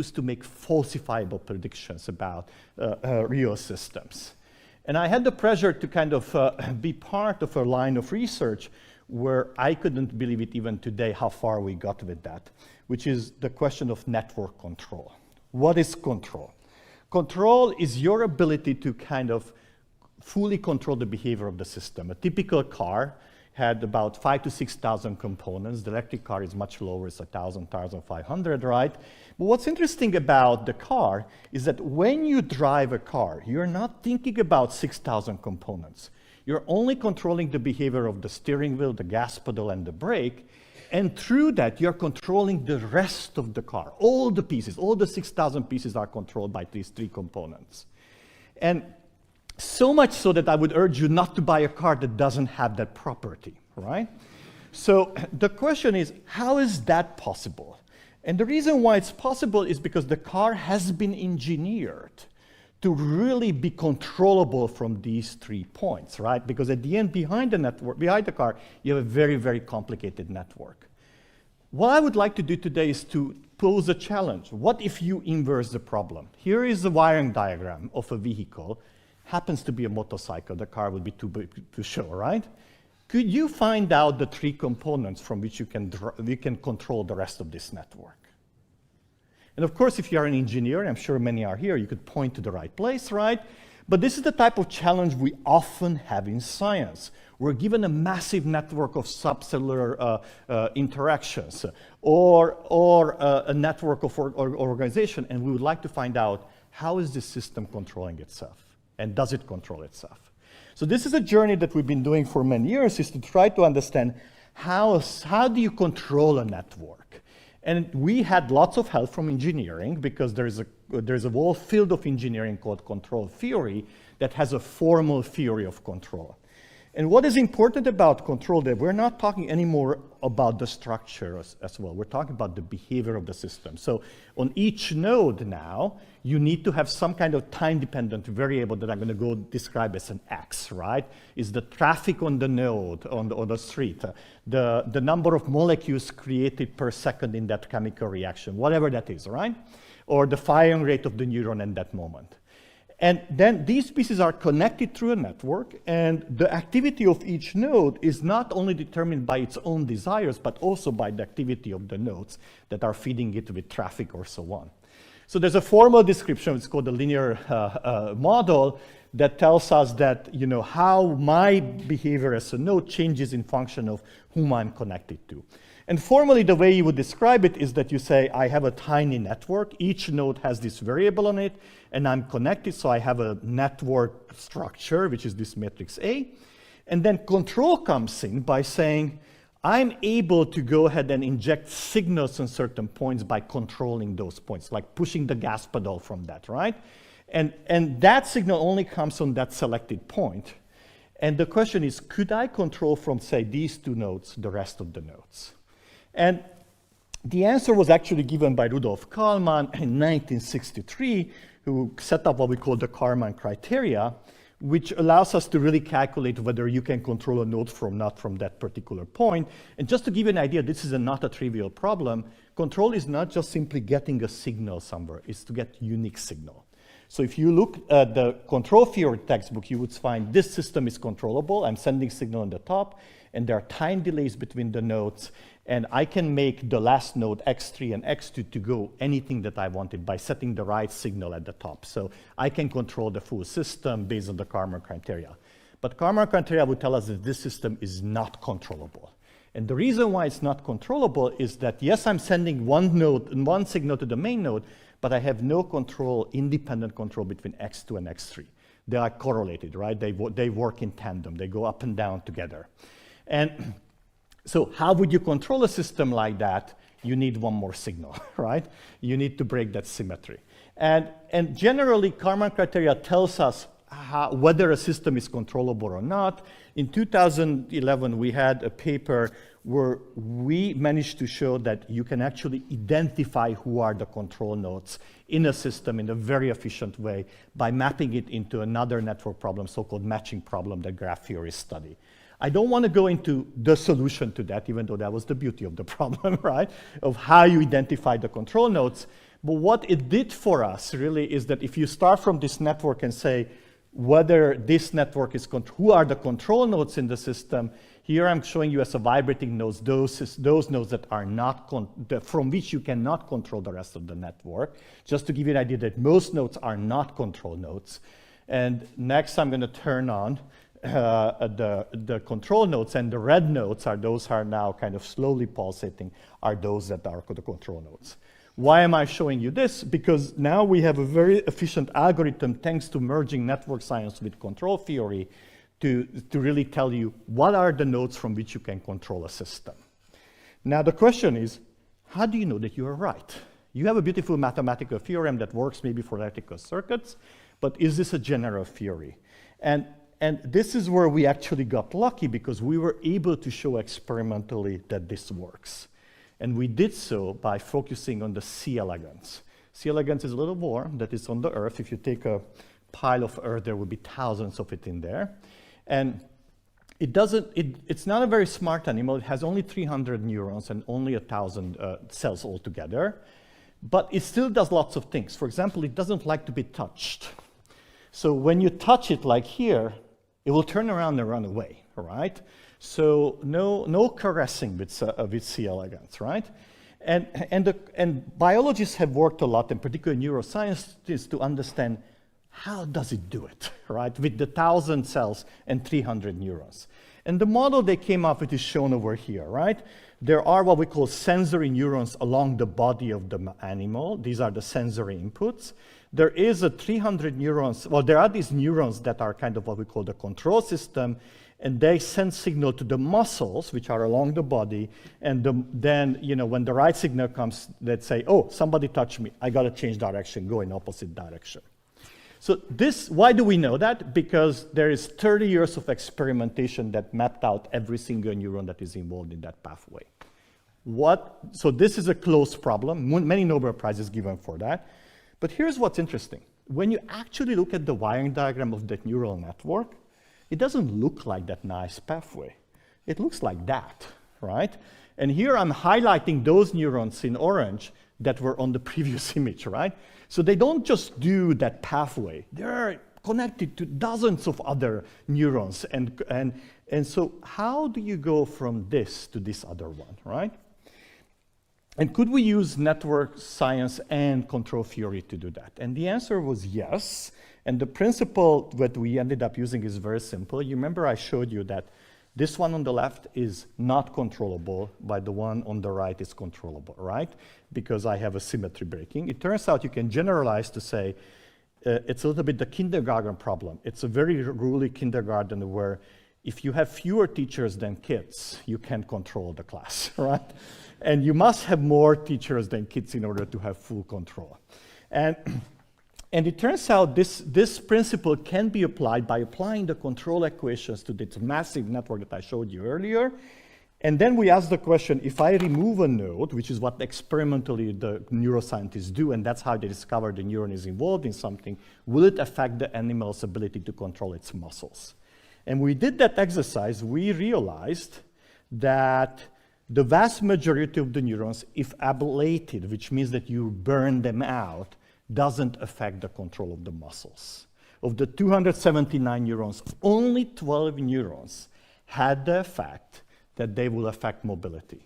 used to make falsifiable predictions about real systems. And I had the pleasure to kind of be part of a line of research where I couldn't believe it even today how far we got with that, which is the question of network control. What is control? Control is your ability to kind of fully control the behavior of the system. A typical car had about 5,000 to 6,000 components. The electric car is much lower, it's 1,000, 1,500, right? But what's interesting about the car is that when you drive a car, you're not thinking about 6,000 components. You're only controlling the behavior of the steering wheel, the gas pedal, and the brake. And through that, you're controlling the rest of the car. All the pieces, all the 6,000 pieces are controlled by these three components. And so much so that I would urge you not to buy a car that doesn't have that property, right? So the question is, how is that possible? And the reason why it's possible is because the car has been engineered to really be controllable from these 3 points, right? Because at the end, behind the network, behind the car, you have a very, very complicated network. What I would like to do today is to pose a challenge. What if you inverse the problem? Here is a wiring diagram of a vehicle. Happens to be a motorcycle. The car would be too big to show, right? Could you find out the 3 components from which you can control the rest of this network? And of course, if you are an engineer, I'm sure many are here, you could point to the right place, right? But this is the type of challenge we often have in science. We're given a massive network of subcellular interactions or a network of organization, and we would like to find out how is this system controlling itself, and does it control itself? So this is a journey that we've been doing for many years, is to try to understand how do you control a network? And we had lots of help from engineering because there's a whole field of engineering called control theory that has a formal theory of control. And what is important about control, that we're not talking anymore about the structure as well. We're talking about the behavior of the system. So on each node now, you need to have some kind of time-dependent variable that I'm going to go describe as an X, right? Is the traffic on the node, on the street, the number of molecules created per second in that chemical reaction, whatever that is, right? Or the firing rate of the neuron in that moment. And then these pieces are connected through a network, and the activity of each node is not only determined by its own desires, but also by the activity of the nodes that are feeding it with traffic or so on. So there's a formal description, it's called the linear model, that tells us that, you know, how my behavior as a node changes in function of whom I'm connected to. And formally, the way you would describe it is that you say, I have a tiny network. Each node has this variable on it, and I'm connected, so I have a network structure, which is this matrix A. And then control comes in by saying, I'm able to go ahead and inject signals on certain points by controlling those points, like pushing the gas pedal from that, right? And that signal only comes on that selected point. And the question is, could I control from, say, these 2 nodes, the rest of the nodes? And the answer was actually given by Rudolf Kalman in 1963, who set up what we call the Kalman criteria, which allows us to really calculate whether you can control a node not from that particular point. And just to give you an idea, this is not a trivial problem. Control is not just simply getting a signal somewhere, it's to get unique signal. So if you look at the control theory textbook, you would find this system is controllable. I'm sending signal on the top, and there are time delays between the nodes, and I can make the last node X3 and X2 to go anything that I wanted by setting the right signal at the top. So I can control the full system based on the Kalman criteria. But Kalman criteria would tell us that this system is not controllable. And the reason why it's not controllable is that, yes, I'm sending one signal to the main node, but I have no control, independent control between X2 and X3. They are correlated, right? They work in tandem. They go up and down together. And so how would you control a system like that? You need one more signal, right? You need to break that symmetry. And generally, Kalman criteria tells us whether a system is controllable or not. In 2011, we had a paper where we managed to show that you can actually identify who are the control nodes in a system in a very efficient way by mapping it into another network problem, so-called matching problem that graph theorists study. I don't want to go into the solution to that, even though that was the beauty of the problem, right? Of how you identify the control nodes. But what it did for us really is that if you start from this network and say whether this network is, who are the control nodes in the system, here I'm showing you as a vibrating nodes, those nodes that are not, from which you cannot control the rest of the network, just to give you an idea that most nodes are not control nodes. And next I'm going to turn on the control nodes, and the red nodes are those are now kind of slowly pulsating, are those that are the control nodes. Why am I showing you this? Because now we have a very efficient algorithm thanks to merging network science with control theory to really tell you what are the nodes from which you can control a system. Now the question is, how do you know that you are right? You have a beautiful mathematical theorem that works maybe for electrical circuits, but is this a general theory? And this is where we actually got lucky, because we were able to show experimentally that this works. And we did so by focusing on the C elegans. C elegans is a little worm that is on the Earth. If you take a pile of Earth, there will be thousands of it in there. And it's not a very smart animal. It has only 300 neurons and only 1,000 cells altogether. But it still does lots of things. For example, it doesn't like to be touched. So when you touch it like here, it will turn around and run away, right? So no caressing with C. elegans, right? And biologists have worked a lot, and particularly neuroscientists, to understand how does it do it, right? With the 1,000 cells and 300 neurons. And the model they came up with is shown over here, right? There are what we call sensory neurons along the body of the animal. These are the sensory inputs. There is a 300 neurons, well, there are these neurons that are kind of what we call the control system, and they send signal to the muscles, which are along the body, and then, when the right signal comes, let's say, oh, somebody touched me, I gotta change direction, go in opposite direction. So why do we know that? Because there is 30 years of experimentation that mapped out every single neuron that is involved in that pathway. So this is a closed problem, many Nobel Prizes given for that. But here's what's interesting. When you actually look at the wiring diagram of that neural network, it doesn't look like that nice pathway. It looks like that, right? And here I'm highlighting those neurons in orange that were on the previous image, right? So they don't just do that pathway. They're connected to dozens of other neurons. And so how do you go from this to this other one, right? And could we use network science and control theory to do that? And the answer was yes. And the principle that we ended up using is very simple. You remember I showed you that this one on the left is not controllable, but the one on the right is controllable, right? Because I have a symmetry breaking. It turns out you can generalize to say it's a little bit the kindergarten problem. It's a very ruly kindergarten where if you have fewer teachers than kids, you can control the class, right? And you must have more teachers than kids in order to have full control. And it turns out this principle can be applied by applying the control equations to this massive network that I showed you earlier. And then we ask the question, if I remove a node, which is what experimentally the neuroscientists do, and that's how they discover the neuron is involved in something, will it affect the animal's ability to control its muscles? And we did that exercise. We realized that the vast majority of the neurons, if ablated, which means that you burn them out, doesn't affect the control of the muscles. Of the 279 neurons, only 12 neurons had the effect that they will affect mobility.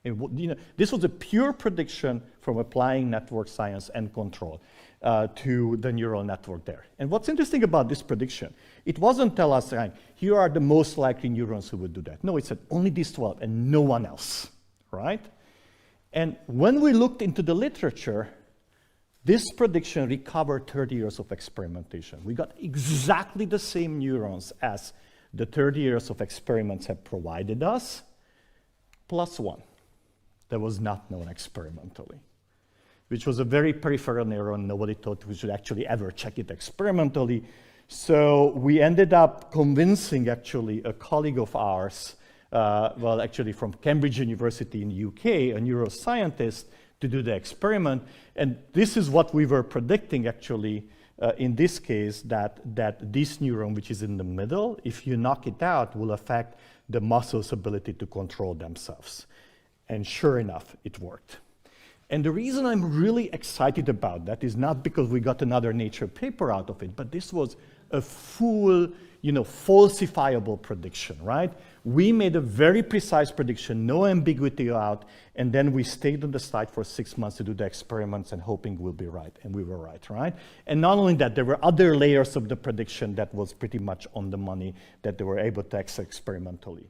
And, this was a pure prediction from applying network science and control to the neural network there. And what's interesting about this prediction, it wasn't tell us, like, here are the most likely neurons who would do that. No, it said only these 12 and no one else, right? And when we looked into the literature, this prediction recovered 30 years of experimentation. We got exactly the same neurons as the 30 years of experiments have provided us, plus one that was not known experimentally, which was a very peripheral neuron. Nobody thought we should actually ever check it experimentally. So we ended up convincing actually a colleague of ours, well, actually from Cambridge University in the UK, a neuroscientist, to do the experiment. And this is what we were predicting actually in this case, that this neuron, which is in the middle, if you knock it out, will affect the muscle's ability to control themselves. And sure enough, it worked. And the reason I'm really excited about that is not because we got another Nature paper out of it, but this was a full, falsifiable prediction, right? We made a very precise prediction, no ambiguity out, and then we stayed on the site for 6 months to do the experiments and hoping we'll be right, and we were right? And not only that, there were other layers of the prediction that was pretty much on the money that they were able to access experimentally.